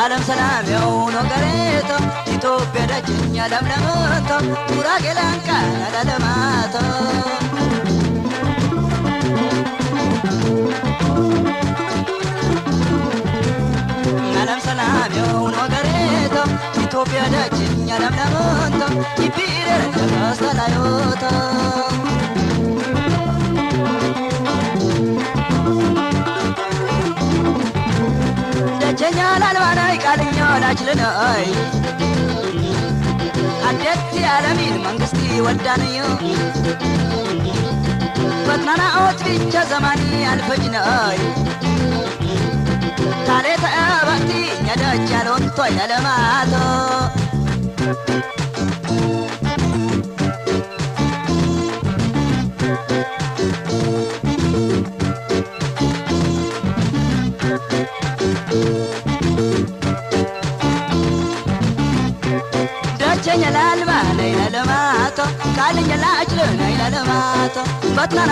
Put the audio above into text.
ዓለም ሰላም የሆነ ገሬቶ ኢትዮጵያ ደጅኛ ለምለምቶ ጉራጌ ላንቃ ለለማቶ ዓለም ሰላም የሆነ ገሬቶ ኢትዮጵያ ደጅኛ ለምለምቶ ይቢረር ተስተላዮቶ ደጀኛ ላልባናይ ቃልኛ ላችልናይ አደት ያለሚን መንግስቲ ወዳንዩ ፈትናና ኦት ብቻ ዘማኒ አልፈጅናይ ታሌታ አባቲ ኛዳች ያሎንቶ ያለማቶ ደጀኛ ላልባናይ ለማቶ ቃልኛ ላችልናይ ለማቶ ፈትናና